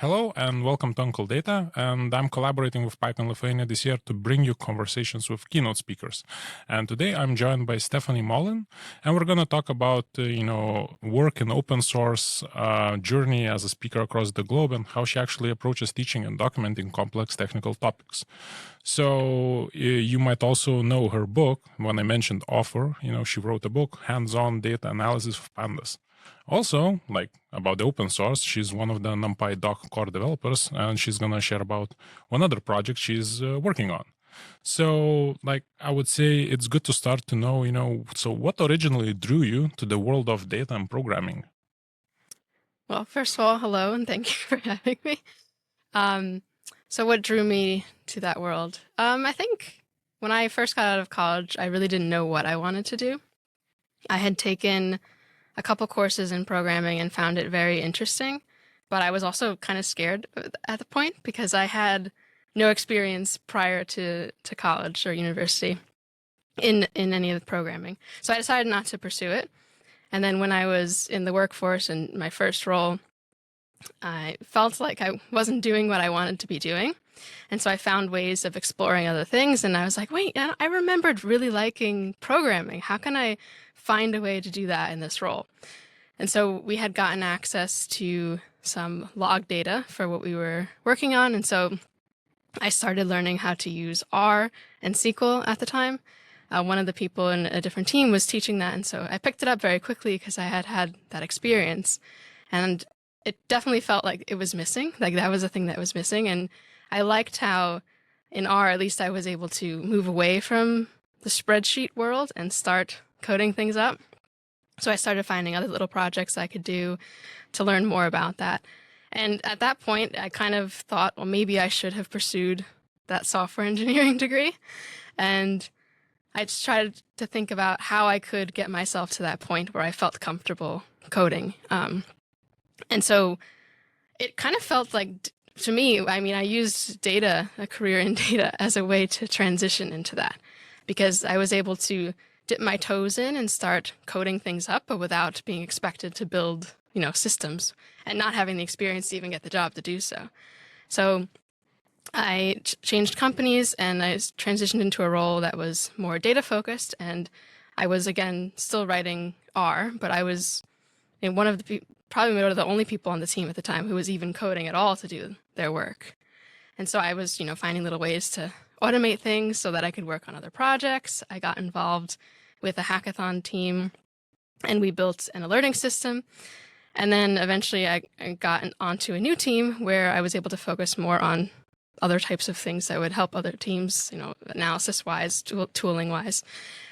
Hello and welcome to Uncle Data, and I'm collaborating with PyCon Lithuania this year to bring you conversations with keynote speakers. And today I'm joined by Stefanie Molin, and we're going to talk about, work in open source, journey as a speaker across the globe, and how she actually approaches teaching and documenting complex technical topics. So you might also know her book. When I mentioned Offer, she wrote a book, Hands-on Data Analysis of Pandas. Also, about the open source, she's one of the NumPy doc core developers, and she's going to share about one other project she's working on. So, I would say it's good to start to know, so what originally drew you to the world of data and programming? Well, first of all, hello, and thank you for having me. So what drew me to that world? I think when I first got out of college, I really didn't know what I wanted to do. I had taken a couple courses in programming and found it very interesting, but I was also kind of scared at the point because I had no experience prior to college or university in any of the programming. So I decided not to pursue it. And then when I was in the workforce in my first role, I felt like I wasn't doing what I wanted to be doing. And so I found ways of exploring other things. And I was like, wait, I remembered really liking programming. How can I find a way to do that in this role? And so we had gotten access to some log data for what we were working on. And so I started learning how to use R and SQL at the time. One of the people in a different team was teaching that. And so I picked it up very quickly because I had had that experience. And it definitely felt like it was missing. Like that was a thing that was missing. And I liked how in R, at least I was able to move away from the spreadsheet world and start coding things up. So I started finding other little projects I could do to learn more about that. And at that point, I kind of thought, well, maybe I should have pursued that software engineering degree. And I just tried to think about how I could get myself to that point where I felt comfortable coding. And so it kind of felt like, to me, I used data, a career in data, as a way to transition into that because I was able to dip my toes in and start coding things up, but without being expected to build, systems and not having the experience to even get the job to do so. So I changed companies and I transitioned into a role that was more data focused. And I was, again, still writing R, but I was one of the probably one of the only people on the team at the time who was even coding at all to do their work. And so I was, finding little ways to automate things so that I could work on other projects. I got involved with a hackathon team and we built an alerting system. And then eventually I got onto a new team where I was able to focus more on other types of things that would help other teams, analysis-wise, tooling-wise.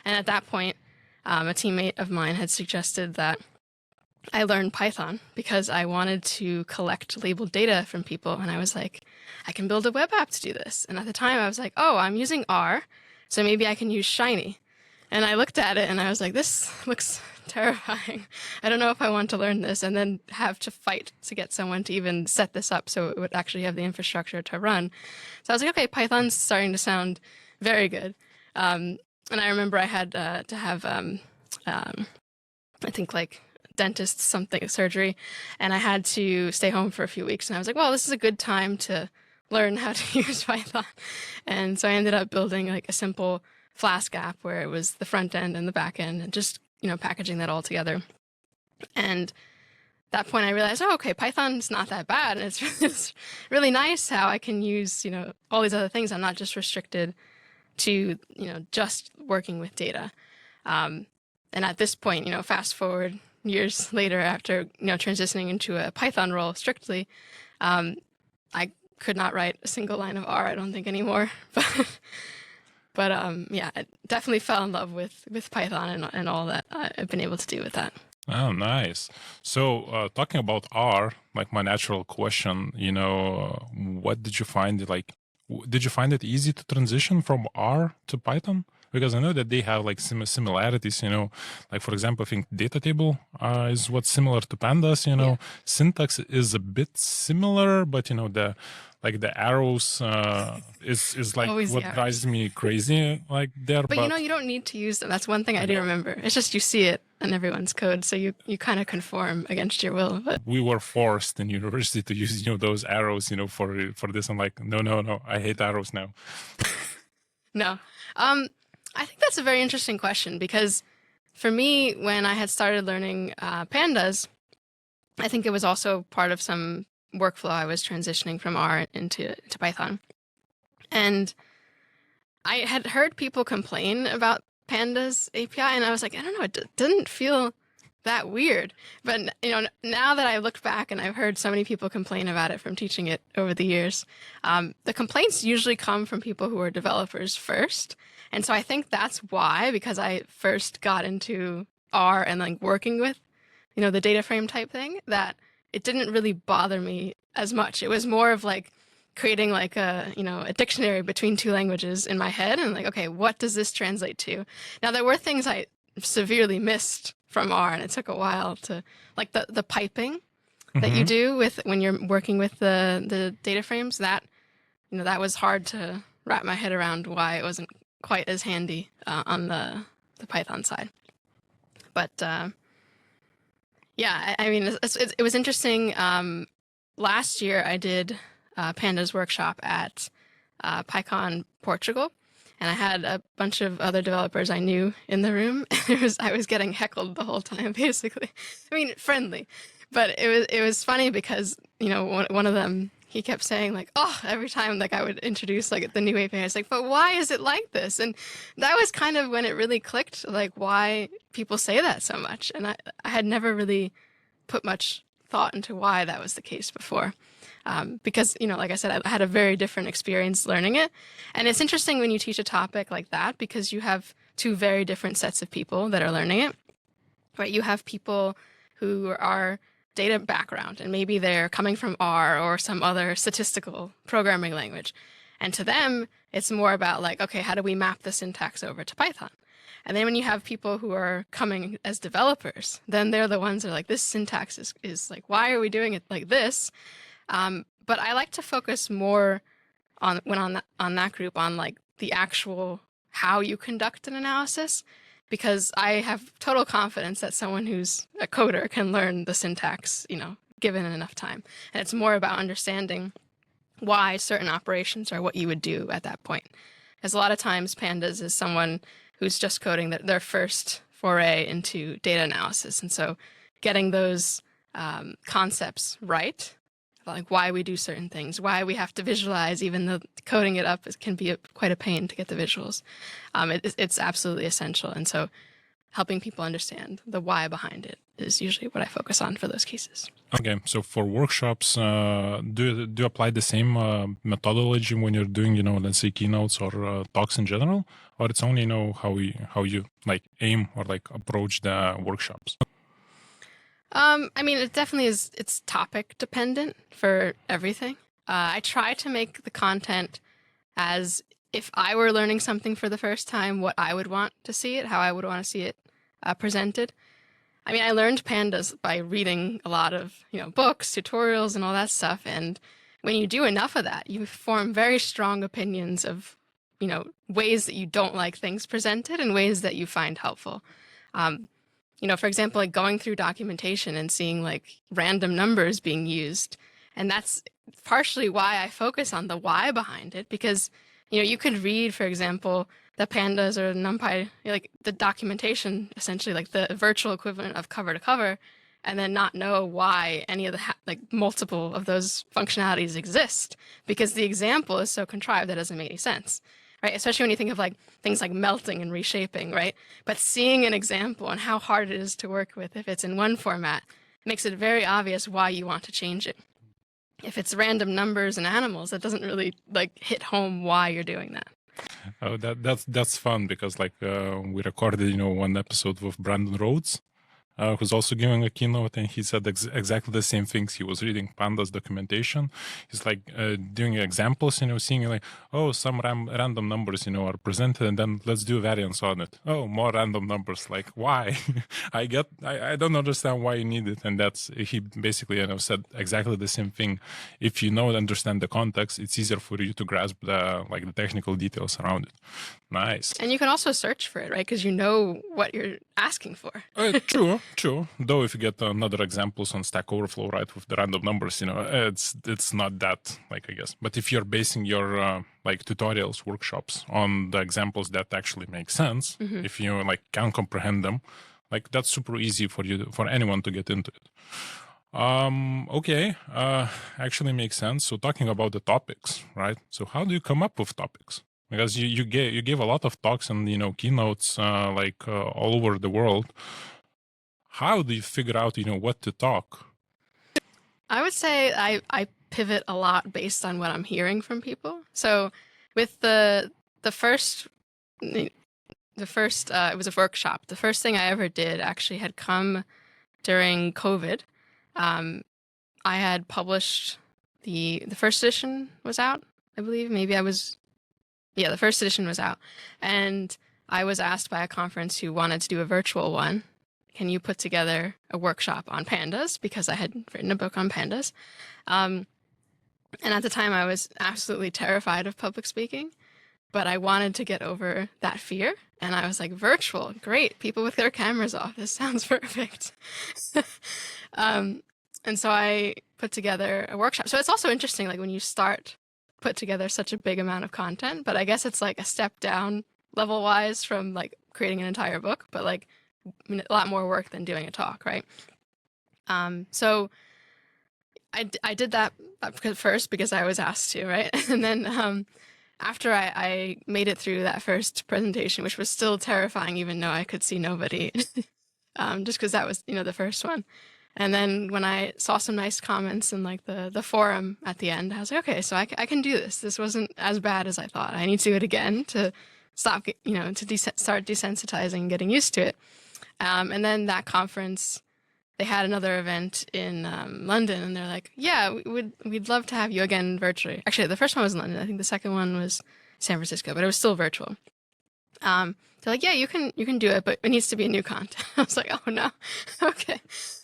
And at that point, a teammate of mine had suggested that I learned Python because I wanted to collect labeled data from people. And I was like, I can build a web app to do this. And at the time I was like, oh, I'm using R, so maybe I can use Shiny. And I looked at it and I was like, this looks terrifying. I don't know if I want to learn this and then have to fight to get someone to even set this up so it would actually have the infrastructure to run. So I was like, okay, Python's starting to sound very good. And I remember I had to have, I think dentist surgery, and I had to stay home for a few weeks. And I was like, well, this is a good time to learn how to use Python. And so I ended up building a simple Flask app where it was the front end and the back end and just, packaging that all together. And at that point I realized, oh, okay, Python's not that bad. And it's really nice how I can use, all these other things. I'm not just restricted to, just working with data. And at this point, fast forward years later after, transitioning into a Python role strictly, I could not write a single line of R, I don't think anymore. But I definitely fell in love with Python and all that I've been able to do with that. Oh, nice. So talking about R, my natural question, what did you find? Did you find it easy to transition from R to Python? Because I know that they have like similarities, like for example, I think data table is what's similar to pandas, syntax is a bit similar, but the arrows is like Always the what arrows. drives me crazy like there. But you don't need to use them. That's one thing I do remember. It's just you see it in everyone's code, so you kind of conform against your will. But we were forced in university to use those arrows for this. I'm like, no, I hate arrows now. No. I think that's a very interesting question, because for me, when I had started learning pandas, I think it was also part of some workflow. I was transitioning from R into Python. And I had heard people complain about pandas API, and I was like, I don't know, it didn't feel that weird. But now that I looked back and I've heard so many people complain about it from teaching it over the years, the complaints usually come from people who are developers first. And so I think that's why, because I first got into R and like working with, the data frame type thing, that it didn't really bother me as much. It was more of like creating like a dictionary between two languages in my head, and like, okay, what does this translate to? Now, there were things I severely missed from R, and it took a while to, like the piping that you do when you're working with the data frames, that that was hard to wrap my head around, why it wasn't quite as handy on the Python side. But yeah, I mean, it was interesting. Last year I did Pandas workshop at PyCon Portugal, and I had a bunch of other developers I knew in the room. I was getting heckled the whole time, basically. I mean, friendly, but it was funny because one of them, he kept saying like, oh, every time like I would introduce like the new API, I was like, but why is it like this? And that was kind of when it really clicked, like why people say that so much. And I had never really put much thought into why that was the case before. Because, like I said, I had a very different experience learning it. And it's interesting when you teach a topic like that, because you have two very different sets of people that are learning it, right? You have people who are data background, and maybe they're coming from R or some other statistical programming language. And to them, it's more about like, okay, how do we map the syntax over to Python? And then when you have people who are coming as developers, then they're the ones that are like, this syntax is like, why are we doing it like this? But I like to focus more on that group on like the actual how you conduct an analysis, because I have total confidence that someone who's a coder can learn the syntax, given enough time. And it's more about understanding why certain operations are what you would do at that point. Because a lot of times Pandas is someone who's just coding their first foray into data analysis. And so getting those concepts right, like why we do certain things, why we have to visualize, even though coding it up can be quite a pain to get the visuals. It's absolutely essential. And so helping people understand the why behind it is usually what I focus on for those cases. Okay, so for workshops, do you apply the same methodology when you're doing, let's say keynotes or talks in general, or it's only how you like aim or like approach the workshops? I mean, it definitely is. It's topic dependent for everything. I try to make the content as if I were learning something for the first time, what I would want to see it, how I would want to see it presented. I mean, I learned Pandas by reading a lot of, books, tutorials, and all that stuff. And when you do enough of that, you form very strong opinions of, ways that you don't like things presented and ways that you find helpful. For example, like going through documentation and seeing like random numbers being used. And that's partially why I focus on the why behind it, because, you could read, for example, the Pandas or NumPy, like the documentation, essentially like the virtual equivalent of cover to cover, and then not know why any of the multiple of those functionalities exist, because the example is so contrived that it doesn't make any sense. Right? Especially when you think of like things like melting and reshaping, right? But seeing an example and how hard it is to work with if it's in one format makes it very obvious why you want to change it. If it's random numbers and animals, that doesn't really like hit home why you're doing that. Oh, that's fun, because we recorded one episode with Brandon Rhodes, who's also giving a keynote, and he said exactly the same things. He was reading Panda's documentation. He's like doing examples, seeing like, oh, some random numbers, are presented, and then let's do variance on it. Oh, more random numbers. Like, why? I don't understand why you need it. And he basically, said exactly the same thing. If you know and understand the context, it's easier for you to grasp the technical details around it. Nice. And you can also search for it, right? Because you know what you're asking for. True. Though if you get another examples on Stack Overflow, right, with the random numbers, it's not that, I guess. But if you're basing your tutorials, workshops on the examples that actually make sense, if you can comprehend them, that's super easy for anyone to get into it. Okay, actually makes sense. So talking about the topics, right? So how do you come up with topics? Because you gave a lot of talks and keynotes all over the world. How do you figure out what to talk? I would say I pivot a lot based on what I'm hearing from people. So with the first it was a workshop. The first thing I ever did actually had come during COVID. I had published the first edition was out, I believe. The first edition was out. And I was asked by a conference who wanted to do a virtual one, can you put together a workshop on pandas? Because I had written a book on pandas. And at the time, I was absolutely terrified of public speaking, but I wanted to get over that fear. And I was like, virtual, great. People with their cameras off. This sounds perfect. And so I put together a workshop. So it's also interesting, when you put together such a big amount of content, but I guess it's a step down level-wise from creating an entire book, but a lot more work than doing a talk, right? So I did that first because I was asked to, right? And then after I made it through that first presentation, which was still terrifying, even though I could see nobody, just because that was, the first one. And then when I saw some nice comments in the forum at the end, I was like, okay, so I can do this. This wasn't as bad as I thought. I need to do it again to stop, start desensitizing and getting used to it. And then that conference, they had another event in London, and they're like, yeah, we'd love to have you again virtually. Actually, the first one was in London. I think the second one was San Francisco, but it was still virtual. They're like, yeah, you can do it, but it needs to be a new content. I was like, oh no, okay.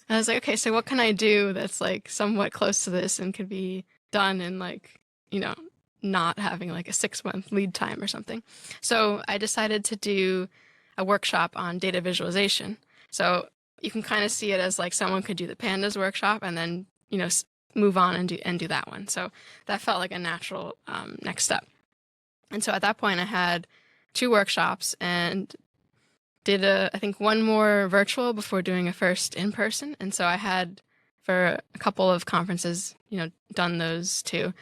And I was like, okay, so what can I do that's somewhat close to this and could be done in not having a 6-month lead time or something. So I decided to do a workshop on data visualization. So you can kind of see it as someone could do the pandas workshop and then, move on and do that one. So that felt like a natural next step. And so at that point I had 2 workshops and did I think one more virtual before doing a first in person. And so I had for a couple of conferences, done those 2.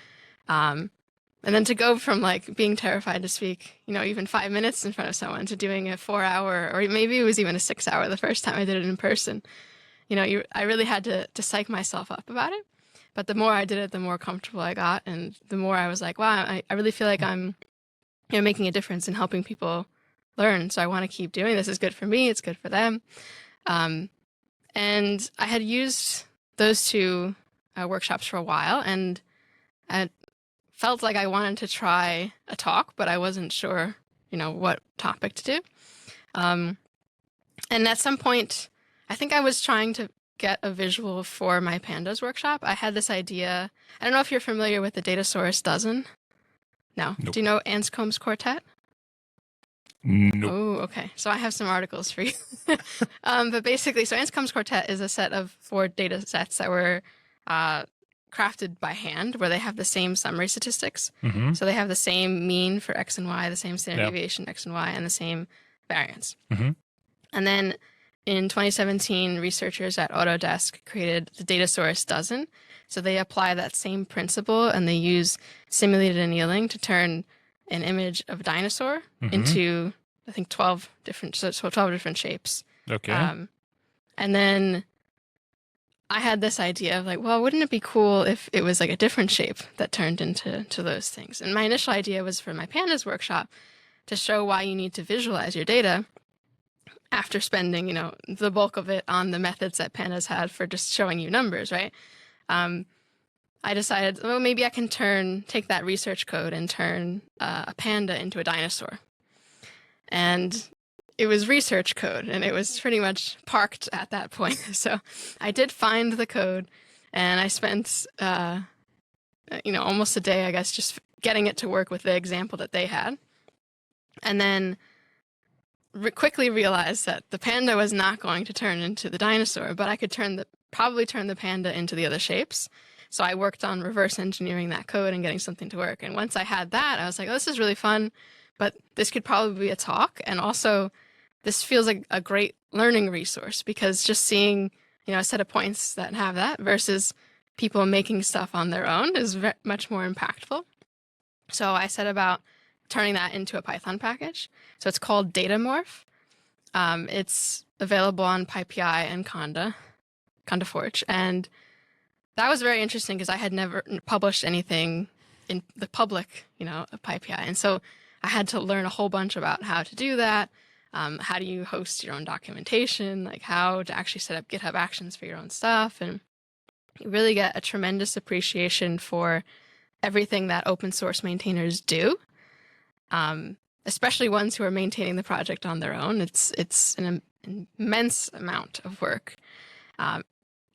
And then to go from being terrified to speak, even 5 minutes in front of someone to doing a 4-hour, or maybe it was even a 6-hour the first time I did it in person, I really had to psych myself up about it. But the more I did it, the more comfortable I got. And the more I was like, wow, I really feel like I'm making a difference in helping people learn. So I want to keep doing this. It's good for me. It's good for them. And I had used those 2 workshops for a while, and I felt like I wanted to try a talk, but I wasn't sure, what topic to do. And at some point, I think I was trying to get a visual for my pandas workshop. I had this idea. I don't know if you're familiar with the data source dozen. No. Nope. Do you know Anscombe's quartet? Nope. Oh, okay. So I have some articles for you. But basically, so Anscombe's quartet is a set of 4 data sets that were crafted by hand, where they have the same summary statistics. Mm-hmm. So they have the same mean for X and Y, the same standard deviation X and Y, and the same variance. Mm-hmm. And then in 2017, researchers at Autodesk created the data source dozen. So they apply that same principle, and they use simulated annealing to turn an image of a dinosaur into, I think, 12 different shapes. Okay. And then I had this idea of well, wouldn't it be cool if it was a different shape that turned into those things? And my initial idea was for my pandas workshop to show why you need to visualize your data. after spending, the bulk of it on the methods that pandas had for just showing you numbers, right? I decided, well, maybe I can take that research code and turn a panda into a dinosaur. And it was research code, and it was pretty much parked at that point. So I did find the code, and I spent, almost a day, I guess, just getting it to work with the example that they had. And then quickly realized that the panda was not going to turn into the dinosaur, but I could probably turn the panda into the other shapes. So I worked on reverse engineering that code and getting something to work. And once I had that, I was like, oh, this is really fun, but this could probably be a talk. And also, this feels like a great learning resource, because just seeing, a set of points that have that versus people making stuff on their own is much more impactful. So I set about turning that into a Python package. So it's called Datamorph. It's available on PyPI and Conda Forge. And that was very interesting because I had never published anything in the public, of PyPI. And so I had to learn a whole bunch about how to do that. How do you host your own documentation, like how to actually set up GitHub Actions for your own stuff. And you really get a tremendous appreciation for everything that open source maintainers do, especially ones who are maintaining the project on their own. It's an immense amount of work.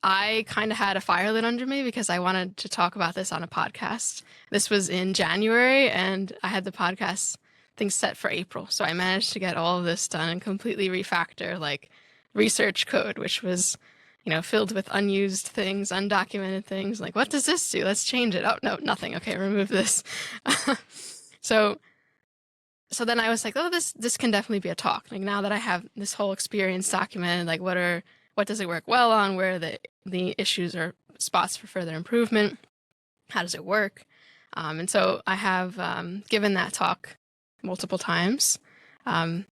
I kind of had a fire lit under me because I wanted to talk about this on a podcast. This was in January, and I had the podcast things set for April. So I managed to get all of this done and completely refactor like research code, which was, filled with unused things, undocumented things. Like, what does this do? Let's change it. Oh, no, nothing. Okay, remove this. So then I was like, oh, this can definitely be a talk. Like, now that I have this whole experience documented, like what does it work well on? Where are the issues or spots for further improvement? How does it work? And so I have given that talk multiple times. I'm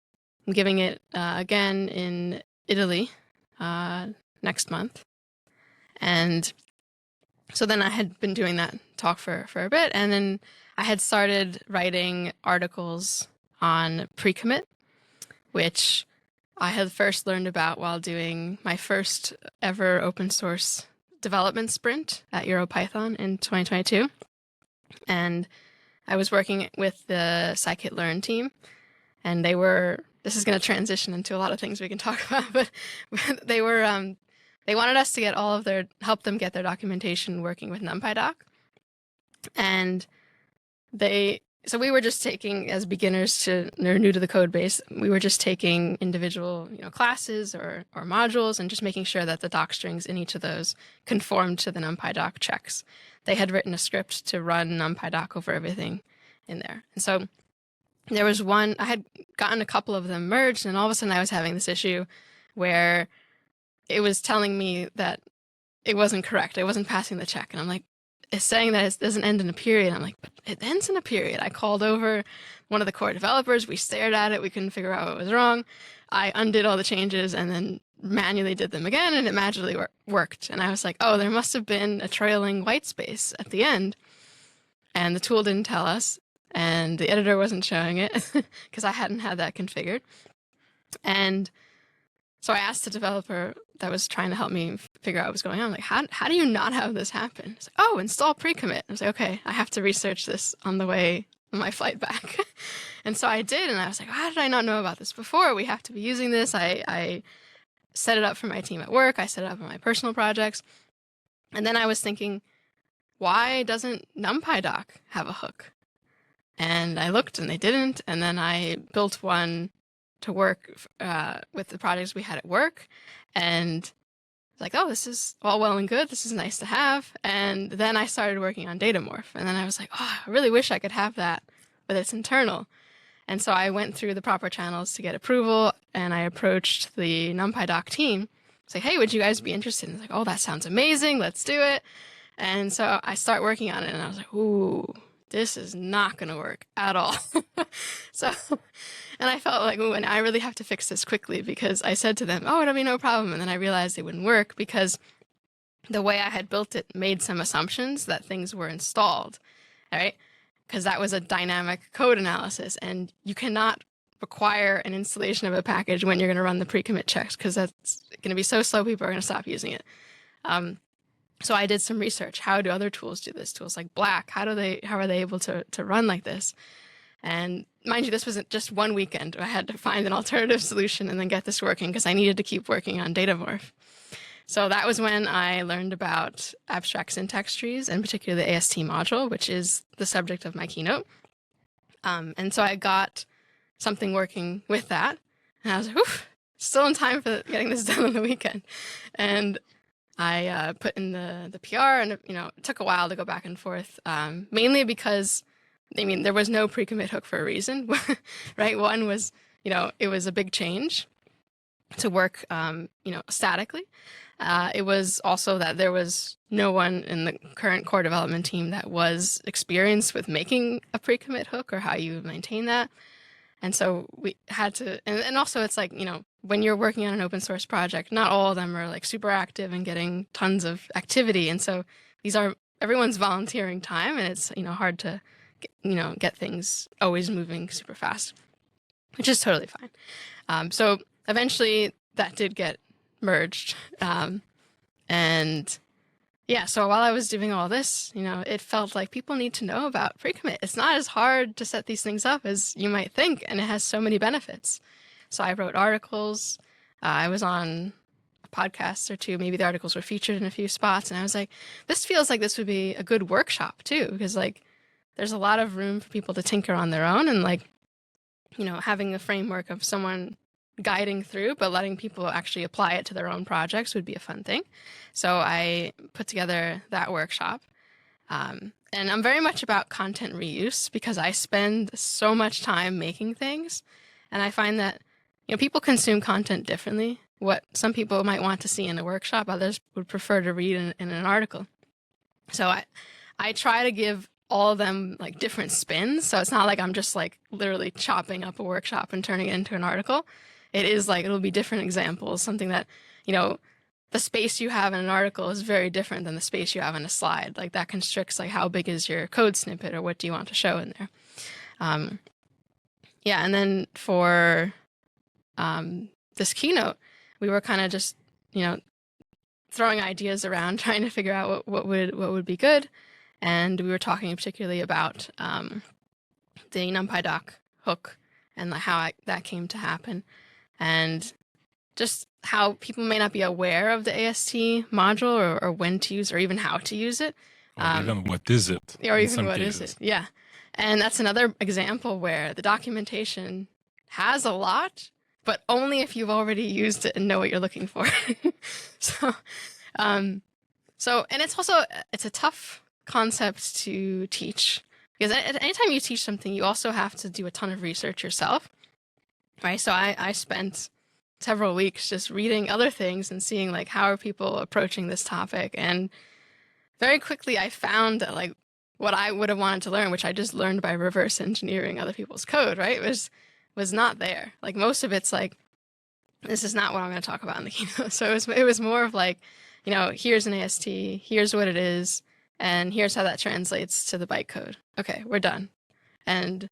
giving it again in Italy next month. And so then I had been doing that talk for a bit, and then I had started writing articles on pre-commit, which I had first learned about while doing my first ever open source development sprint at EuroPython in 2022. And I was working with the scikit-learn team, and this is going to transition into a lot of things we can talk about, but they wanted us to help them get their documentation working with NumPyDoc. And so we were just taking, as beginners or new to the code base, we were just taking individual, classes or modules and just making sure that the doc strings in each of those conformed to the NumPyDoc checks. They had written a script to run NumPyDoc over everything in there. And so there was one, I had gotten a couple of them merged, and all of a sudden I was having this issue where it was telling me that it wasn't correct. I wasn't passing the check. And I'm like, it's saying that it doesn't end in a period. I'm like, but it ends in a period. I called over one of the core developers. We stared at it. We couldn't figure out what was wrong. I undid all the changes and then manually did them again, and it magically worked. And I was like, oh, there must have been a trailing white space at the end. And the tool didn't tell us, and the editor wasn't showing it because I hadn't had that configured. And so I asked the developer that was trying to help me figure out what was going on. I'm like, how do you not have this happen? It's like, oh, install pre-commit. I was like, okay, I have to research this on my flight back. And so I did, and I was like, how did I not know about this before? We have to be using this. I set it up for my team at work. I set it up on my personal projects. And then I was thinking, why doesn't NumPyDoc have a hook? And I looked, and they didn't. And then I built one to work with the projects we had at work, and like, oh, this is all well and good. This is nice to have. And then I started working on Datamorph, and then I was like, oh, I really wish I could have that, but it's internal. And so I went through the proper channels to get approval, and I approached the NumPyDoc team. Say, hey, would you guys be interested? And like, oh, that sounds amazing. Let's do it. And so I start working on it, and I was like, ooh, this is not going to work at all. And I felt like, ooh, and I really have to fix this quickly, because I said to them, oh, it'll be no problem. And then I realized it wouldn't work because the way I had built it made some assumptions that things were installed, all right? Because that was a dynamic code analysis, and you cannot require an installation of a package when you're going to run the pre-commit checks, because that's going to be so slow people are going to stop using it. So I did some research. How do other tools do this? Tools like Black, how are they able to run like this? And mind you, this wasn't just one weekend. I had to find an alternative solution and then get this working, because I needed to keep working on Datamorph. So that was when I learned about abstract syntax trees, and particularly the AST module, which is the subject of my keynote. And so I got something working with that. And I was like, oof, still in time for getting this done on the weekend. And I put in the PR, and it took a while to go back and forth, mainly because, there was no pre-commit hook for a reason, right? One was, it was a big change to work, statically. It was also that there was no one in the current core development team that was experienced with making a pre-commit hook or how you maintain that. And so we had to, and also it's like, when you're working on an open source project, not all of them are like super active and getting tons of activity. And so everyone's volunteering time, and it's, hard to, get things always moving super fast, which is totally fine. So eventually that did get merged. And yeah, so while I was doing all this, it felt like people need to know about pre-commit. It's not as hard to set these things up as you might think, and it has so many benefits. So I wrote articles. I was on a podcast or two. Maybe the articles were featured in a few spots. And I was like, this feels like this would be a good workshop too, because there's a lot of room for people to tinker on their own, and having a framework of someone guiding through, but letting people actually apply it to their own projects would be a fun thing. So I put together that workshop. And I'm very much about content reuse, because I spend so much time making things. And I find that, people consume content differently. What some people might want to see in a workshop, others would prefer to read in an article. So I try to give all of them different spins. So it's not like I'm just literally chopping up a workshop and turning it into an article. It is it'll be different examples, something that, the space you have in an article is very different than the space you have in a slide. That constricts how big is your code snippet, or what do you want to show in there. Yeah, and then for this keynote, we were kind of just, throwing ideas around, trying to figure out what would be good. And we were talking particularly about the NumPy doc hook and how that came to happen, and just how people may not be aware of the AST module, or when to use, or even how to use it. Or even what is it? Or even what is it, yeah. And that's another example where the documentation has a lot, but only if you've already used it and know what you're looking for. And it's a tough concept to teach, because anytime you teach something, you also have to do a ton of research yourself, right? So I spent several weeks just reading other things and seeing how are people approaching this topic. And very quickly I found that what I would have wanted to learn, which I just learned by reverse engineering other people's code, right, was not there. Most of it's this is not what I'm going to talk about in the keynote. So it was more of here's an AST, here's what it is, and here's how that translates to the bytecode. Okay, we're done. And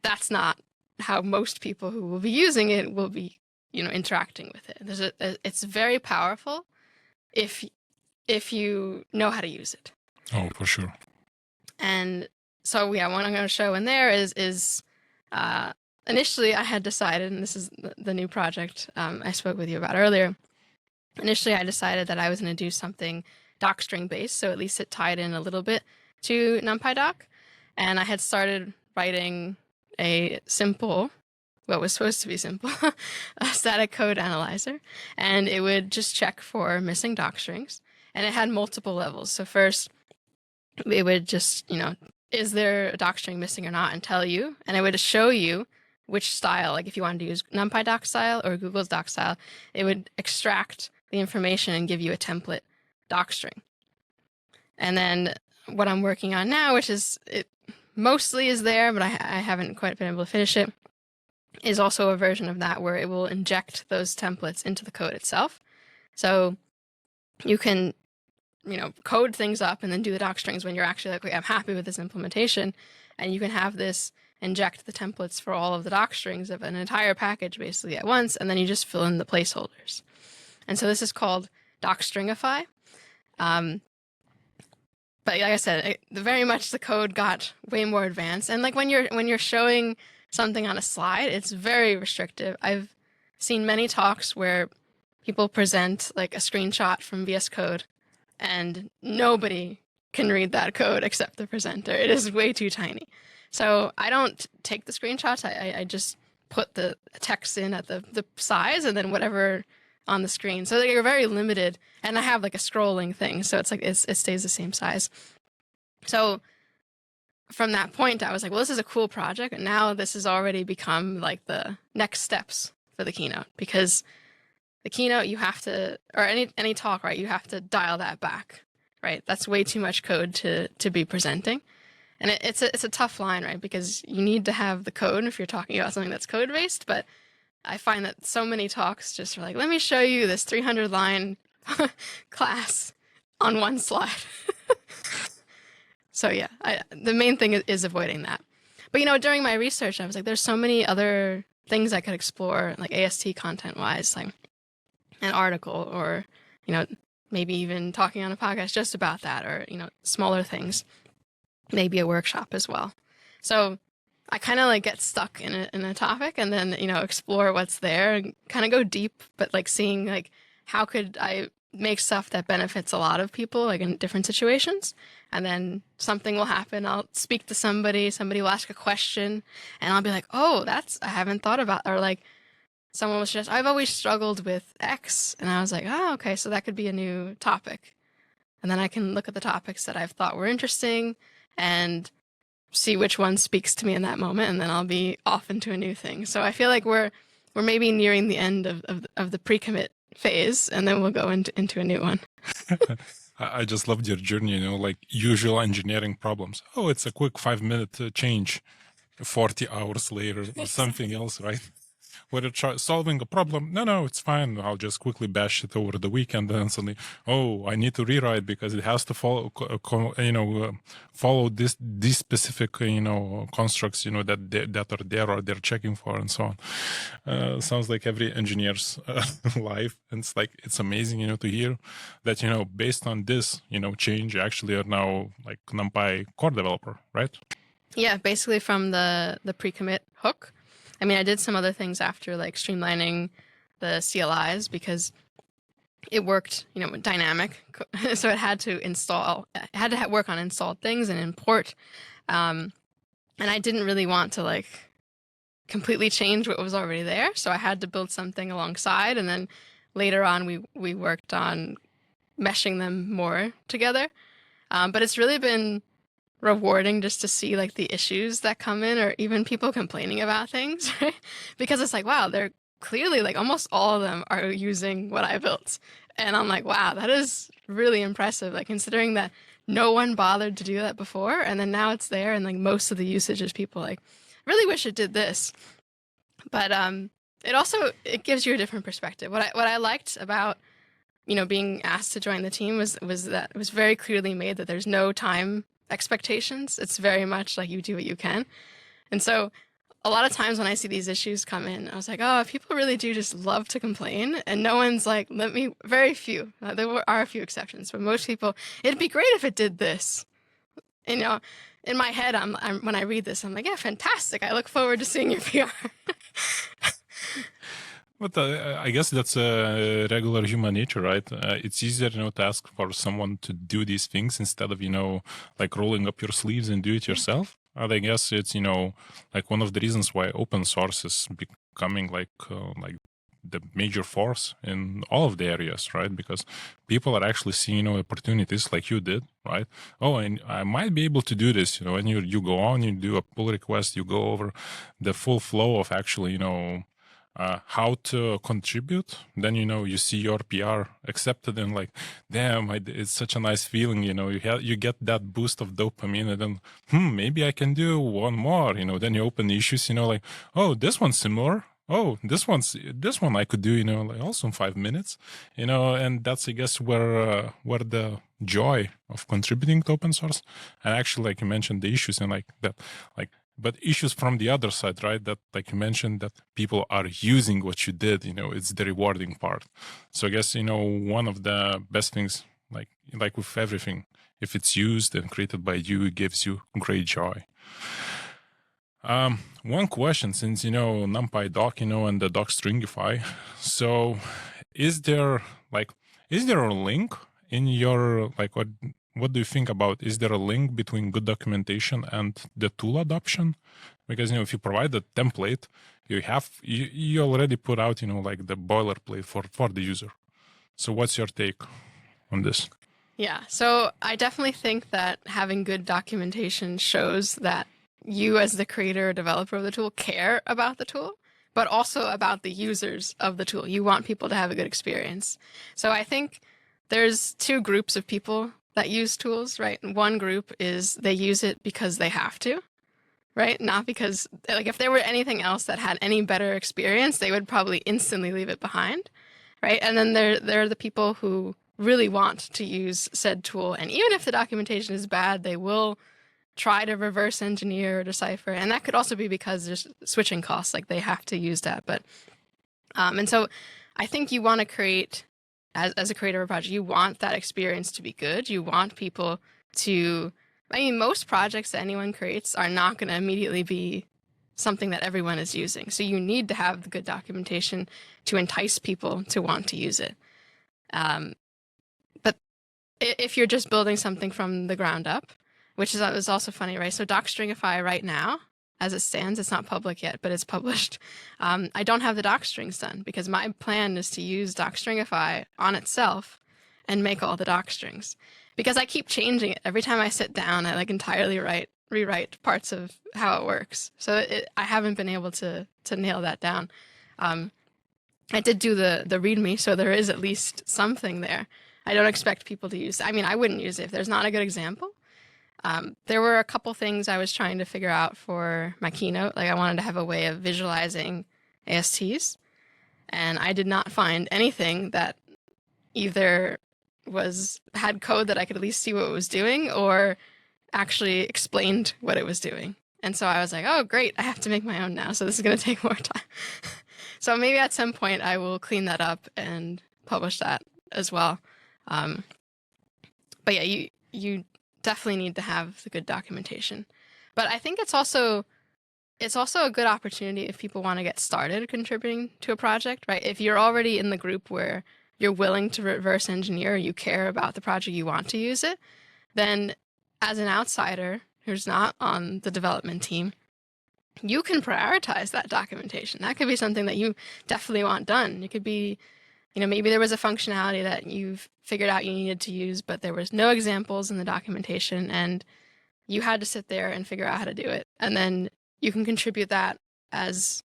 that's not how most people who will be using it will be, interacting with it. It's very powerful if you know how to use it. Oh, for sure. And so, yeah, what I'm going to show in there is initially I had decided, and this is the new project I spoke with you about earlier. Initially, I decided that I was going to do something docstring based, so at least it tied in a little bit to NumPy doc. And I had started writing a simple, what was supposed to be simple, a static code analyzer, and it would just check for missing docstrings. And it had multiple levels. So first, it would just, is there a docstring missing or not, and tell you. And it would show you which style, if you wanted to use NumPy doc style or Google's doc style, it would extract the information and give you a template docstring. And then what I'm working on now, which is it mostly is there, but I haven't quite been able to finish it, is also a version of that where it will inject those templates into the code itself. So you can code things up and then do the doc strings when you're actually like, okay, I'm happy with this implementation. And you can have this inject the templates for all of the doc strings of an entire package basically at once, and then you just fill in the placeholders. And so this is called docstringify. But like I said, very much the code got way more advanced. And like when you're showing something on a slide, it's very restrictive. I've seen many talks where people present like a screenshot from VS Code and nobody can read that code except the presenter. It is way too tiny. So I don't take the screenshots. I just put the text in at the size and then whatever on the screen. So they're very limited. And I have like a scrolling thing. So it's like it stays the same size. So from that point, I was like, well, this is a cool project. And now this has already become like the next steps for the keynote, because the keynote you have to, or any talk, right, you have to dial that back, right? That's way too much code to be presenting. And it's a tough line, right? Because you need to have the code if you're talking about something that's code based. But I find that so many talks just are like, let me show you this 300 line class on one slide. So yeah, the main thing is avoiding that. But during my research, I was like, there's so many other things I could explore, like AST content wise, like an article, or maybe even talking on a podcast just about that, or smaller things, maybe a workshop as well. So I kind of like get stuck in a topic and then explore what's there and kind of go deep, but like seeing like how could I make stuff that benefits a lot of people, like in different situations. And then something will happen. I'll speak to somebody will ask a question, and I'll be like, oh, I haven't thought about, or like someone was just, I've always struggled with X. And I was like, oh, okay, so that could be a new topic. And then I can look at the topics that I've thought were interesting and see which one speaks to me in that moment. And then I'll be off into a new thing. So I feel like we're maybe nearing the end of the pre-commit phase, and then we'll go into a new one. I just loved your journey, like usual engineering problems. Oh, it's a quick 5-minute change 40 hours later or something else, right? When you're solving a problem, no, it's fine. I'll just quickly bash it over the weekend, and then suddenly, oh, I need to rewrite because it has to follow, follow these specific, constructs, that are there or they're checking for, and so on. Sounds like every engineer's life. And it's like, it's amazing, to hear that, based on this, change, you actually are now like NumPy core developer, right? Yeah, basically from the pre-commit hook. I mean, I did some other things after, like streamlining the CLIs because it worked, dynamic. So it had to work on installed things and import. And I didn't really want to like completely change what was already there. So I had to build something alongside. And then later on, we worked on meshing them more together. But it's really been rewarding just to see like the issues that come in, or even people complaining about things, right? Because it's like, wow, they're clearly like almost all of them are using what I built. And I'm like, wow, that is really impressive. Like considering that no one bothered to do that before, and then now it's there, and like most of the usage is people like, really wish it did this. But it gives you a different perspective. What I liked about being asked to join the team was that it was very clearly made that there's no time expectations. It's very much like you do what you can. And so a lot of times when I see these issues come in, I was like, oh, people really do just love to complain. And no one's like, very few. There are a few exceptions, but most people, it'd be great if it did this. In my head, I'm when I read this, I'm like, yeah, fantastic. I look forward to seeing your PR. But I guess that's a regular human nature, right? It's easier, to ask for someone to do these things instead of, like rolling up your sleeves and do it yourself. I guess it's, like one of the reasons why open source is becoming like the major force in all of the areas, right? Because people are actually seeing, opportunities like you did, right? Oh, and I might be able to do this, and you go on, you do a pull request, you go over the full flow of actually, how to contribute. Then you see your PR accepted, and like, damn, it's such a nice feeling. You get that boost of dopamine, and then maybe I can do one more. Then you open the issues. Like, oh, this one's similar. Oh, this one I could do. Like also in 5 minutes. And that's, I guess, where the joy of contributing to open source. And actually, like you mentioned, the issues and like that, like, but issues from the other side, right? That, like you mentioned, that people are using what you did, it's the rewarding part. So I guess, one of the best things, like with everything, if it's used and created by you, it gives you great joy. One question, since, NumPy doc, and the doc stringify. So is there a link in your, like, what do you think about, is there a link between good documentation and the tool adoption? Because, if you provide a template, you already put out, like the boilerplate for the user. So what's your take on this? Yeah, so I definitely think that having good documentation shows that you as the creator or developer of the tool care about the tool, but also about the users of the tool. You want people to have a good experience. So I think there's two groups of people that use tools, right? One group is they use it because they have to, right? Not because, like, if there were anything else that had any better experience, they would probably instantly leave it behind, right? And then there are the people who really want to use said tool, and even if the documentation is bad, they will try to reverse engineer or decipher. And that could also be because there's switching costs, like they have to use that. But and so I think you want to create, as a creator of a project, you want that experience to be good. You want people to, most projects that anyone creates are not going to immediately be something that everyone is using. So you need to have the good documentation to entice people to want to use it. But if you're just building something from the ground up, which is also funny, right? So docstringify right now, as it stands, it's not public yet, but it's published. I don't have the doc strings done because my plan is to use docstringify on itself and make all the doc strings. Because I keep changing it. Every time I sit down, I entirely rewrite parts of how it works. So I haven't been able to nail that down. I did do the README, so there is at least something there. I don't expect people to use it. I wouldn't use it if there's not a good example. There were a couple things I was trying to figure out for my keynote. Like I wanted to have a way of visualizing ASTs, and I did not find anything that either had code that I could at least see what it was doing or actually explained what it was doing. And so I was like, oh, great, I have to make my own now. So this is going to take more time. So maybe at some point I will clean that up and publish that as well. But yeah, you definitely need to have the good documentation. But I think it's also a good opportunity if people want to get started contributing to a project, right? If you're already in the group where you're willing to reverse engineer, you care about the project, you want to use it, then as an outsider who's not on the development team, you can prioritize that documentation. That could be something that you definitely want done. It could be, maybe there was a functionality that you've figured out you needed to use, but there was no examples in the documentation, and you had to sit there and figure out how to do it. And then you can contribute that as,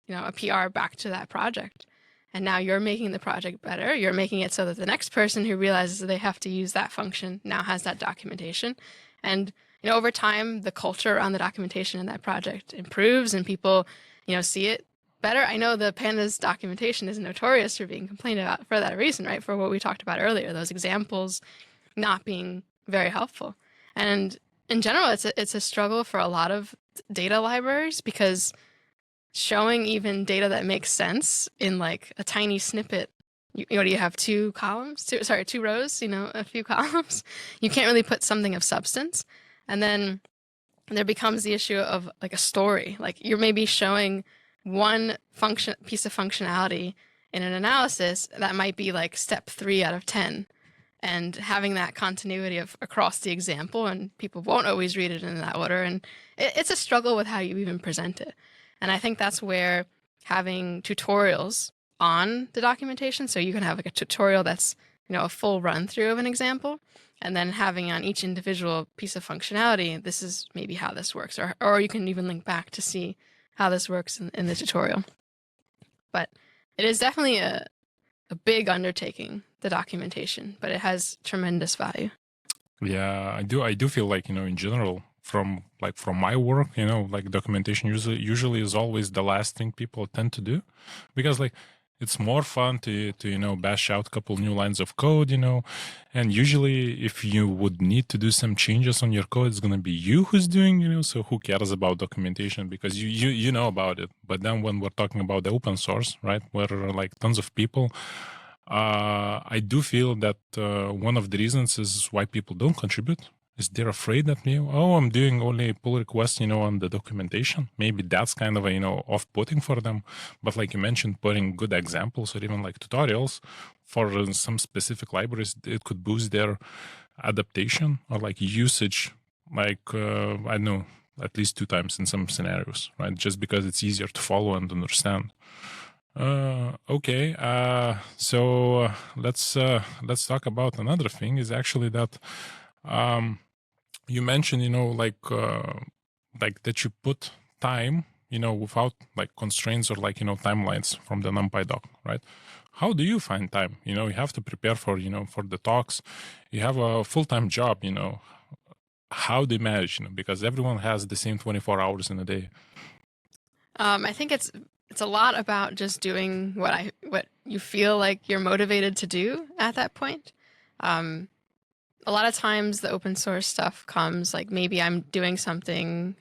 a PR back to that project. And now you're making the project better. You're making it so that the next person who realizes that they have to use that function now has that documentation. And, over time, the culture around the documentation in that project improves and people, see it better. I know the Pandas documentation is notorious for being complained about for that reason, right? For what we talked about earlier, those examples not being very helpful. And in general, it's a struggle for a lot of data libraries because showing even data that makes sense in like a tiny snippet, you have two rows, a few columns. You can't really put something of substance. And then there becomes the issue of like a story. Like you're maybe showing one piece of functionality in an analysis that might be like step 3 out of 10, and having that continuity across the example, and people won't always read it in that order. And it's a struggle with how you even present it. And I think that's where having tutorials on the documentation, so you can have like a tutorial that's, a full run through of an example, and then having on each individual piece of functionality, this is maybe how this works, or you can even link back to see how this works in the tutorial. But it is definitely a big undertaking, the documentation, but it has tremendous value. Yeah, I do feel like, in general, from my work, like documentation usually is always the last thing people tend to do, because like It's more fun to bash out a couple new lines of code, and usually if you would need to do some changes on your code, it's gonna be you who's doing, so who cares about documentation, because you know about it. But then when we're talking about the open source, right, where like tons of people, I do feel that one of the reasons is why people don't contribute is they're afraid that I'm doing only pull requests, on the documentation. Maybe that's kind of a, off-putting for them. But like you mentioned, putting good examples or even like tutorials for some specific libraries, it could boost their adaptation or like usage, like, I don't know, at least 2 times in some scenarios, right? Just because it's easier to follow and understand. Okay. So let's talk about another thing. Is actually that you mentioned, like that you put time, without like constraints or like timelines from the NumPy doc, right? How do you find time? You have to prepare for for the talks. You have a full-time job. How do you manage? Because everyone has the same 24 hours in a day. I think it's a lot about just doing what you feel like you're motivated to do at that point. A lot of times the open source stuff comes like maybe I'm doing something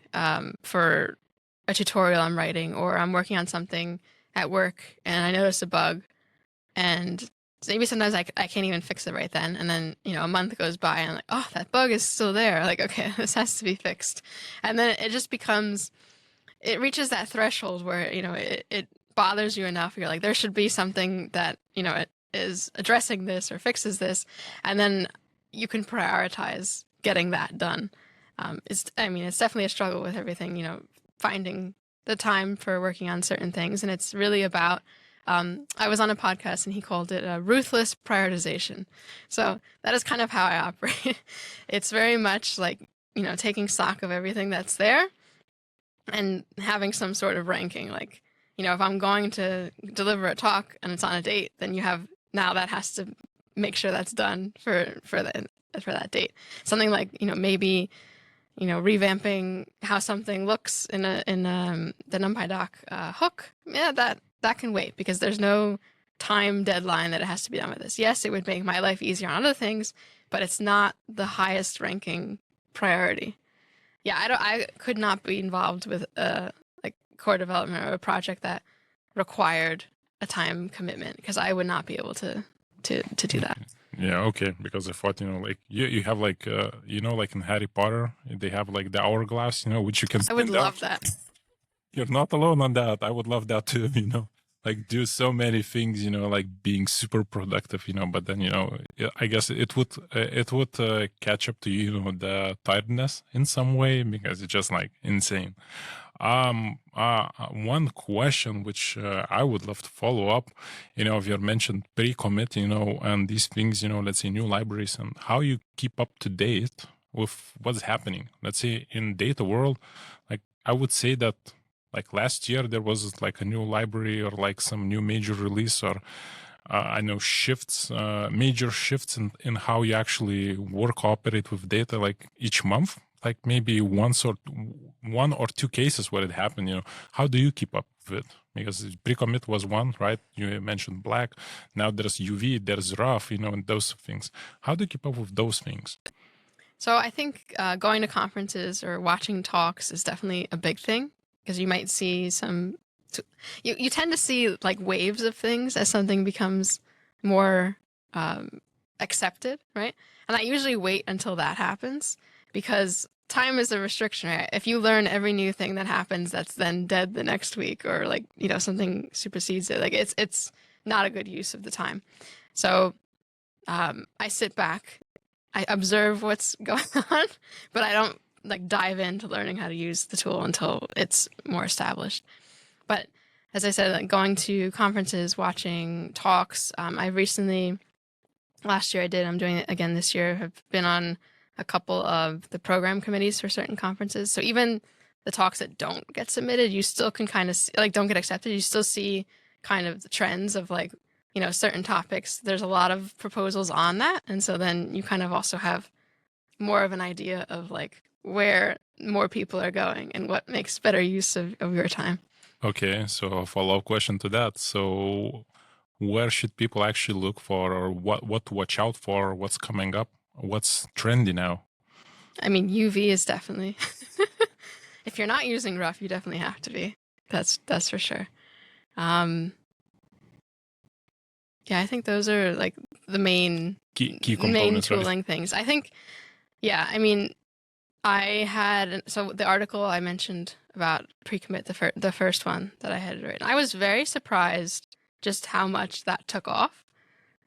for a tutorial I'm writing, or I'm working on something at work and I notice a bug, and maybe sometimes I can't even fix it right then. And then, a month goes by and I'm like, oh, that bug is still there. Like, okay, this has to be fixed. And then it just becomes, it reaches that threshold where, it bothers you enough. You're like, there should be something that, it is addressing this or fixes this. And then you can prioritize getting that done. It's definitely a struggle with everything, finding the time for working on certain things. And it's really about, I was on a podcast and he called it a ruthless prioritization. So that is kind of how I operate. It's very much like, taking stock of everything that's there and having some sort of ranking. Like, if I'm going to deliver a talk and it's on a date, then now that has to make sure that's done for that date. Something like, maybe, revamping how something looks in the NumPy doc hook. Yeah, that can wait because there's no time deadline that it has to be done with this. Yes, it would make my life easier on other things, but it's not the highest ranking priority. Yeah, I could not be involved with like core development or a project that required a time commitment because I would not be able to do that. Yeah, okay. Because I thought, like you have like like in Harry Potter, they have like the hourglass, which you can. I would love that. You're not alone on that. I would love that too, like do so many things, like being super productive, but then, I guess it would catch up to the tiredness in some way because it's just like insane. One question which I would love to follow up, if you mentioned pre-commit, and these things, let's say new libraries and how you keep up to date with what's happening. Let's say in data world, like I would say that like last year there was like a new library or like some new major release or I know major shifts in how you actually operate with data like each month, like maybe one or two cases where it happened, how do you keep up with it? Because pre-commit was one, right? You mentioned black. Now there's UV, there's rough, and those things. How do you keep up with those things? So I think going to conferences or watching talks is definitely a big thing because you might see you tend to see like waves of things as something becomes more accepted, right? And I usually wait until that happens because time is a restriction, right? If you learn every new thing that happens, that's then dead the next week or like, something supersedes it. Like it's not a good use of the time. So I sit back, I observe what's going on, but I don't like dive into learning how to use the tool until it's more established. But as I said, like going to conferences, watching talks, last year I did, I'm doing it again this year. I've been on a couple of the program committees for certain conferences. So even the talks that don't get submitted, you still can kind of see, like don't get accepted. You still see kind of the trends of like, certain topics. There's a lot of proposals on that. And so then you kind of also have more of an idea of like where more people are going and what makes better use of your time. Okay, so a follow-up question to that. So where should people actually look for, or what to watch out for, what's coming up, what's trendy now? I mean, UV is definitely. If you're not using rough, you definitely have to be. That's for sure. Yeah, I think those are like the main Key components, tooling right? things. I think, yeah, I mean, so the article I mentioned about pre-commit, the first one that I had written, I was very surprised just how much that took off,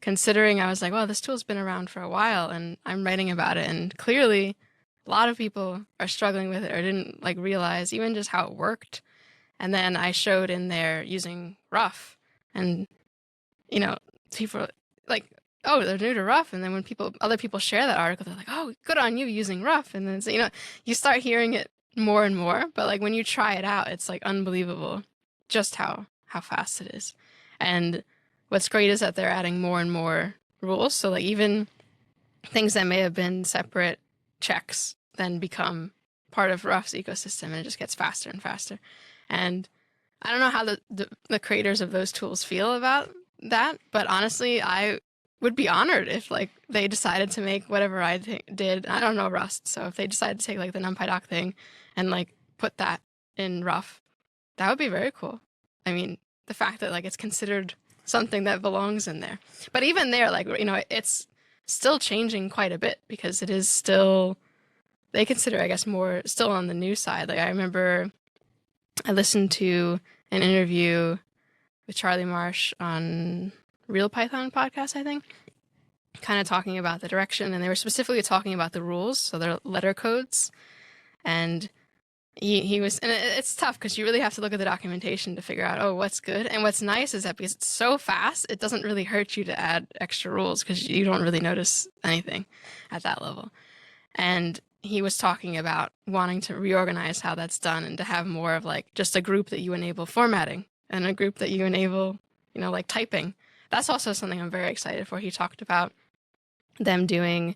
considering I was like, well, this tool's been around for a while and I'm writing about it, and clearly a lot of people are struggling with it or didn't like realize even just how it worked. And then I showed in there using rough, and people like, oh, they're new to rough. And then when other people share that article, they're like, oh, good on you using rough. And then you start hearing it more and more. But like when you try it out, it's like unbelievable just how fast it is. And what's great is that they're adding more and more rules. So like even things that may have been separate checks then become part of Rough's ecosystem, and it just gets faster and faster. And I don't know how the creators of those tools feel about that, but honestly, I would be honored if like they decided to make whatever I did. I don't know Rust, so if they decided to take like the NumPy doc thing and like put that in Rough, that would be very cool. I mean, the fact that like it's considered something that belongs in there. But even there, like, it's still changing quite a bit, because it is still, they consider, I guess, more still on the new side. Like I remember I listened to an interview with Charlie Marsh on Real Python podcast, I think, kind of talking about the direction, and they were specifically talking about the rules, so their letter codes. And he was, and it's tough because you really have to look at the documentation to figure out, oh, what's good. And what's nice is that because it's so fast, it doesn't really hurt you to add extra rules because you don't really notice anything at that level. And he was talking about wanting to reorganize how that's done, and to have more of like just a group that you enable formatting and a group that you enable, like typing. That's also something I'm very excited for. He talked about them doing,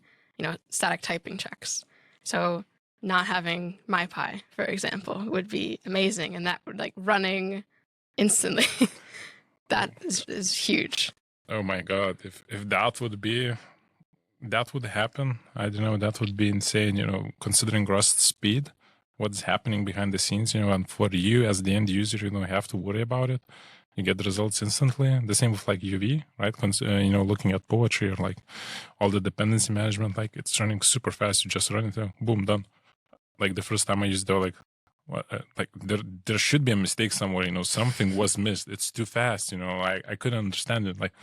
static typing checks. So not having MyPy, for example, would be amazing, and that would like running instantly. That is huge. Oh my god, if that would happen, I don't know, that would be insane, considering Rust speed, what's happening behind the scenes, and for you as the end user, you don't have to worry about it. You get the results instantly. The same with like UV, right? Looking at poetry or like all the dependency management, like it's running super fast. You just run it, boom, done. Like the first time I used it, like there should be a mistake somewhere. Something was missed. It's too fast. I couldn't understand it. Like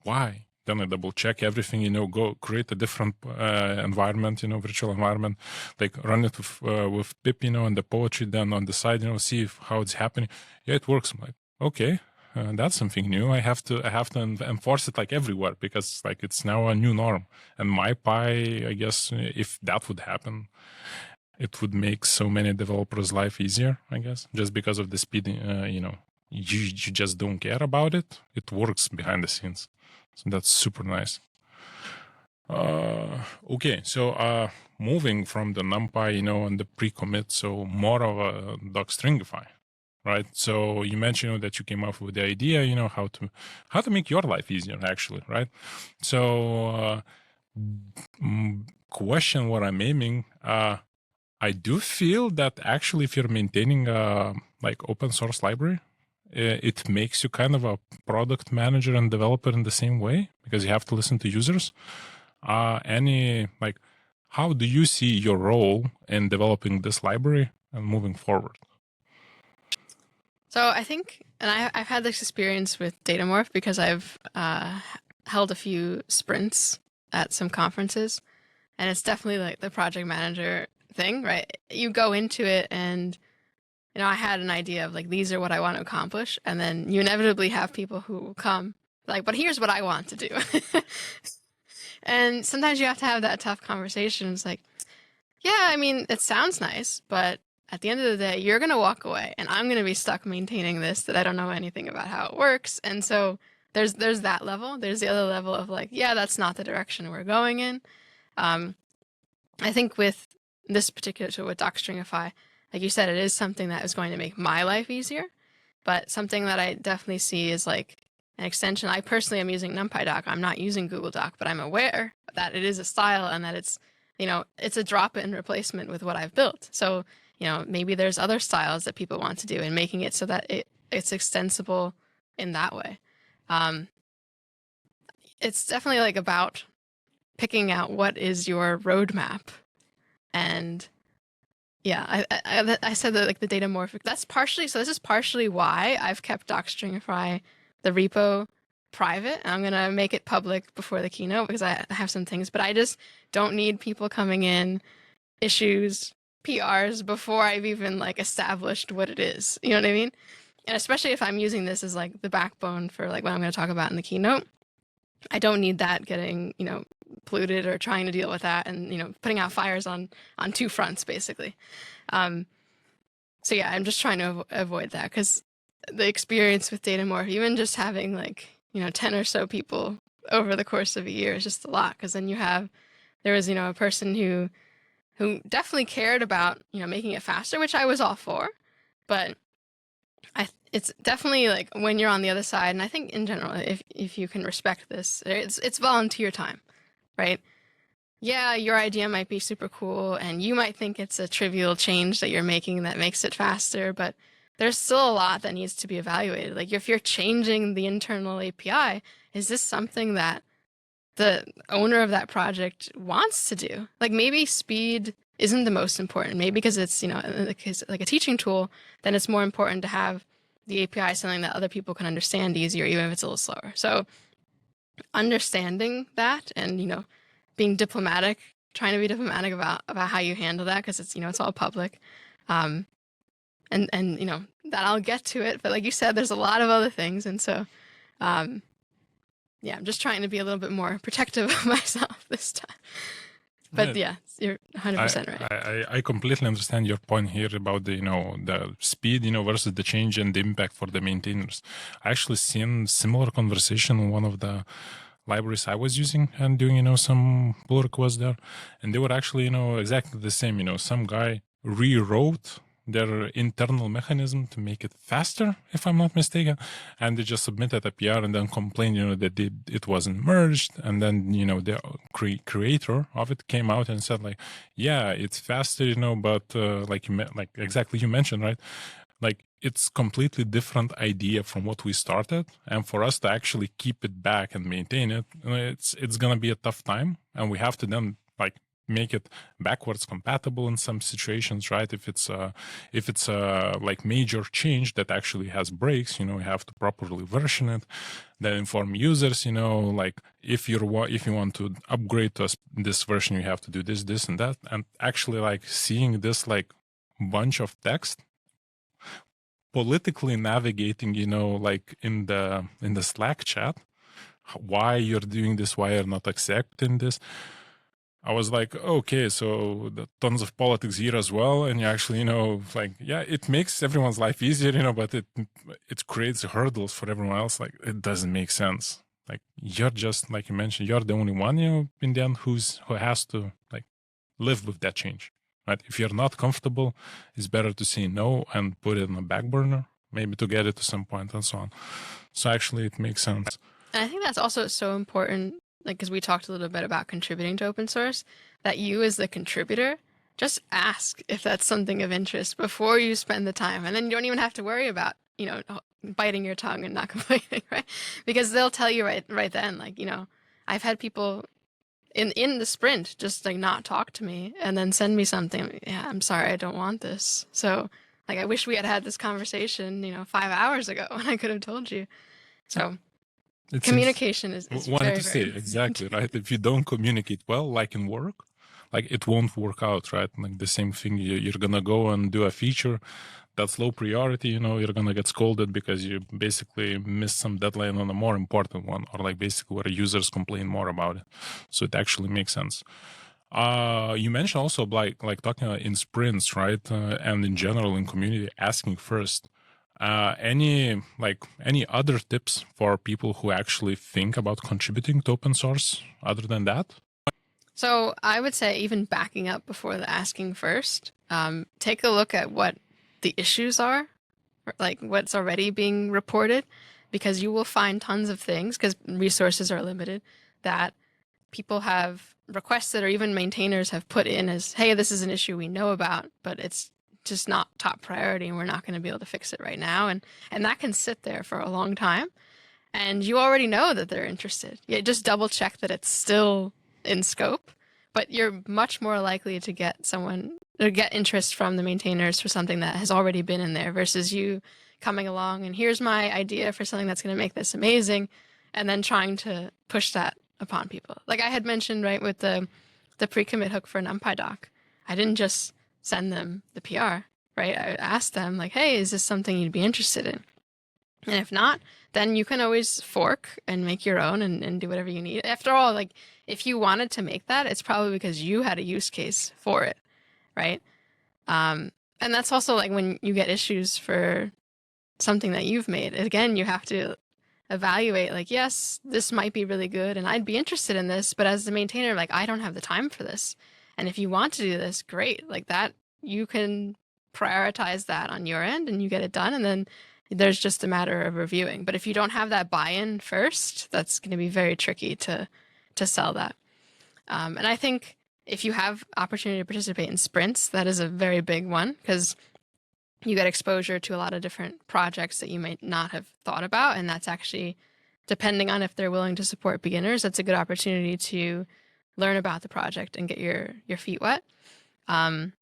why? Then I double check everything. Go create a different environment. Virtual environment. Like run it with pip. And the poetry. Then on the side, see how it's happening. Yeah, it works. I'm like, okay. That's something new. I have to enforce it like everywhere, because like it's now a new norm. And MyPy, I guess, if that would happen, it would make so many developers' life easier, I guess, just because of the speed. You just don't care about it. It works behind the scenes, so that's super nice. Okay, so moving from the NumPy, and the pre-commit, so more of a docstringify. Right. So you mentioned that you came up with the idea, how to make your life easier, actually, right? So question what I'm aiming, I do feel that actually if you're maintaining a like open source library, it makes you kind of a product manager and developer in the same way, because you have to listen to users. How do you see your role in developing this library and moving forward? So I think, and I've had this experience with Datamorph because I've held a few sprints at some conferences, and it's definitely like the project manager thing, right? You go into it and, I had an idea of like, these are what I want to accomplish. And then you inevitably have people who come like, but here's what I want to do. And sometimes you have to have that tough conversation. It's like, yeah, I mean, it sounds nice, but at the end of the day, you're going to walk away and I'm going to be stuck maintaining this that I don't know anything about how it works. And so there's that level. There's the other level of like, yeah, that's not the direction we're going in. I think with this particular tool, with docstringify, like you said, it is something that is going to make my life easier, but something that I definitely see is like an extension. I personally am using NumPy Doc. I'm not using Google Doc, but I'm aware that it is a style and that it's, it's a drop-in replacement with what I've built. So, maybe there's other styles that people want to do and making it so that it's extensible in that way. It's definitely like about picking out what is your roadmap. And yeah, I said that like the data morphic, this is partially why I've kept Docstringify, the repo, private. I'm going to make it public before the keynote because I have some things, but I just don't need people coming in, issues, PRs before I've even like established what it is. You know what I mean? And especially if I'm using this as like the backbone for like what I'm going to talk about in the keynote, I don't need that getting, polluted or trying to deal with that and, putting out fires on two fronts, basically. So yeah, I'm just trying to avoid that because the experience with Datamorph, even just having like, 10 or so people over the course of a year is just a lot. Because then there was, a person who definitely cared about, making it faster, which I was all for. But it's definitely like when you're on the other side, and I think in general, if you can respect this, it's volunteer time, right? Yeah, your idea might be super cool, and you might think it's a trivial change that you're making that makes it faster, but there's still a lot that needs to be evaluated. Like if you're changing the internal API, is this something that the owner of that project wants to do? Like maybe speed isn't the most important. Maybe because it's, like a teaching tool, then it's more important to have the API something that other people can understand easier, even if it's a little slower. So understanding that and, being diplomatic, trying to be diplomatic about how you handle that, because it's, it's all public. And that I'll get to it. But like you said, there's a lot of other things. And so, yeah, I'm just trying to be a little bit more protective of myself this time. But yeah, you're 100% right. I completely understand your point here about the the speed versus the change and the impact for the maintainers. I actually seen similar conversation in one of the libraries I was using and doing some pull requests there, and they were actually exactly the same. Some guy rewrote their internal mechanism to make it faster, if I'm not mistaken, and they just submitted a PR and then complained, that it wasn't merged, and then the creator of it came out and said like, yeah, it's faster, but like exactly you mentioned, right? Like it's completely different idea from what we started, and for us to actually keep it back and maintain it, it's gonna be a tough time, and we have to then like make it backwards compatible in some situations, right? If it's a like major change that actually has breaks, you have to properly version it, then inform users, like if you want to upgrade to this version, you have to do this and that, and actually like seeing this like bunch of text politically navigating, like in the Slack chat, why you're doing this, why you're not accepting this. I was like, okay, so the tons of politics here as well, and you actually, like, yeah, it makes everyone's life easier, but it creates hurdles for everyone else. Like, it doesn't make sense. Like, you're just like you mentioned, you're the only one, in the end, who has to like live with that change, right? If you're not comfortable, it's better to say no and put it on a back burner, maybe to get it to some point and so on. So actually, it makes sense. And I think that's also so important. Like, because we talked a little bit about contributing to open source, that you as the contributor, just ask if that's something of interest before you spend the time. And then you don't even have to worry about, biting your tongue and not complaining, right? Because they'll tell you right then, like, I've had people in the sprint just like not talk to me and then send me something. Yeah, I'm sorry, I don't want this. So like, I wish we had this conversation, 5 hours ago when I could have told you. So communication is wanted to say exactly right. If you don't communicate well, like in work, like it won't work out, right? Like the same thing, you're gonna go and do a feature that's low priority, you're gonna get scolded because you basically missed some deadline on a more important one, or like basically where users complain more about it. So it actually makes sense. You mentioned also like talking in sprints, right? And in general in community, asking first. Any other tips for people who actually think about contributing to open source other than that? So I would say even backing up before the asking first, take a look at what the issues are, like what's already being reported, because you will find tons of things, because resources are limited, that people have requested or even maintainers have put in as, hey, this is an issue we know about, but it's just not top priority and we're not going to be able to fix it right now. And that can sit there for a long time. And you already know that they're interested. You just double check that it's still in scope, but you're much more likely to get someone or get interest from the maintainers for something that has already been in there versus you coming along and here's my idea for something that's going to make this amazing, and then trying to push that upon people. Like I had mentioned, right, with the pre-commit hook for NumPy doc, I didn't just send them the PR, right? I asked them like, hey, is this something you'd be interested in? And if not, then you can always fork and make your own and do whatever you need. After all, like if you wanted to make that, it's probably because you had a use case for it, right? And that's also like when you get issues for something that you've made, again, you have to evaluate like, yes, this might be really good and I'd be interested in this, but as the maintainer, like I don't have the time for this. And if you want to do this, great. Like that, you can prioritize that on your end and you get it done. And then there's just a matter of reviewing. But if you don't have that buy-in first, that's going to be very tricky to sell that. And I think if you have opportunity to participate in sprints, that is a very big one because you get exposure to a lot of different projects that you might not have thought about. And that's actually, depending on if they're willing to support beginners, that's a good opportunity to learn about the project and get your feet wet. And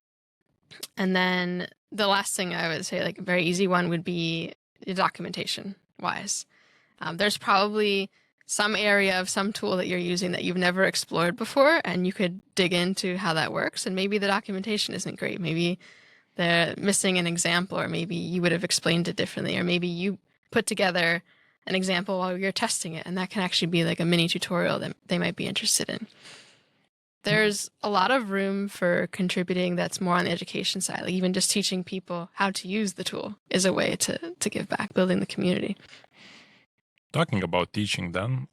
then the last thing I would say, like a very easy one, would be documentation wise. There's probably some area of some tool that you're using that you've never explored before, and you could dig into how that works. And maybe the documentation isn't great. Maybe they're missing an example, or maybe you would have explained it differently, or maybe you put together an example while you're testing it, and that can actually be like a mini tutorial that they might be interested in. There's a lot of room for contributing that's more on the education side, like even just teaching people how to use the tool is a way to give back, building the community. Talking about teaching then,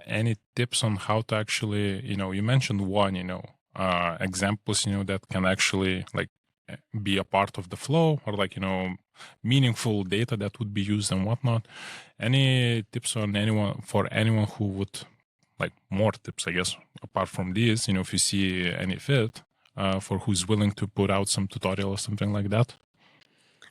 any tips on how to actually, you mentioned one, examples, that can actually like be a part of the flow or like, meaningful data that would be used and whatnot. Any tips on anyone who would like more tips, I guess, apart from these, if you see any fit for who's willing to put out some tutorial or something like that?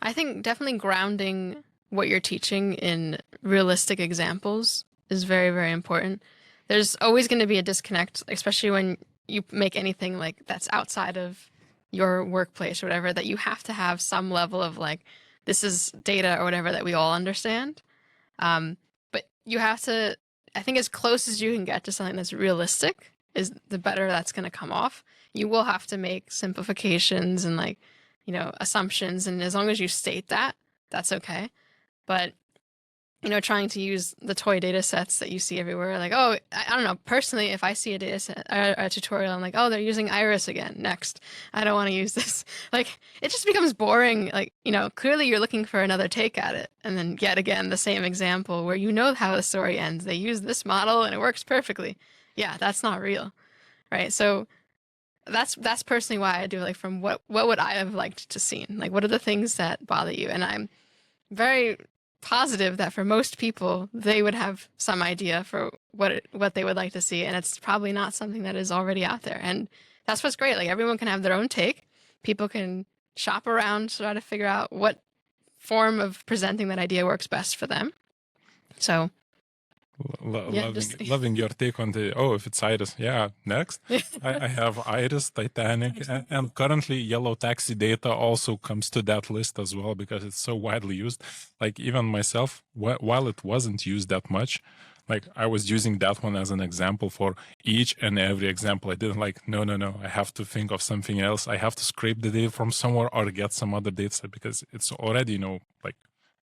I think definitely grounding what you're teaching in realistic examples is very, very important. There's always going to be a disconnect, especially when you make anything like that's outside of your workplace or whatever, that you have to have some level of like, this is data or whatever that we all understand. But you have to, I think as close as you can get to something that's realistic is the better that's going to come off. You will have to make simplifications and like, assumptions. And as long as you state that, that's okay. But, trying to use the toy data sets that you see everywhere, like, oh, I don't know, personally, if I see a data set, a tutorial, I'm like, oh, they're using Iris again, next. I don't want to use this. Like, it just becomes boring. Like, clearly you're looking for another take at it. And then yet again, the same example where you know how the story ends. They use this model and it works perfectly. Yeah, that's not real, right? So that's personally why I do, like, from what would I have liked to see? Like, what are the things that bother you? And I'm very positive that for most people, they would have some idea for what they would like to see. And it's probably not something that is already out there. And that's what's great. Like everyone can have their own take. People can shop around, try to figure out what form of presenting that idea works best for them. So loving your take on if it's Iris, yeah, next. I have Iris, Titanic, and currently Yellow Taxi data also comes to that list as well because it's so widely used. Like even myself, while it wasn't used that much, like I was using that one as an example for each and every example. I didn't like, no, I have to think of something else. I have to scrape the data from somewhere or get some other data set because it's already, like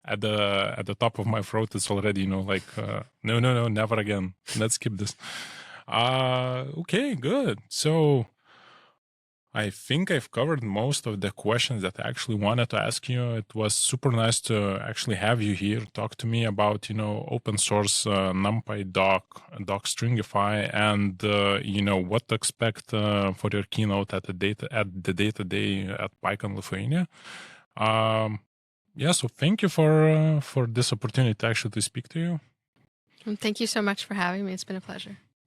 at the top of my throat, it's already, like, no, never again. Let's skip this. Okay, good. So I think I've covered most of the questions that I actually wanted to ask you. It was super nice to actually have you here, talk to me about, open source NumPy doc stringify, and what to expect for your keynote at the data day at PyCon Lithuania. Yeah, so thank you for this opportunity actually to speak to you. And thank you so much for having me. It's been a pleasure.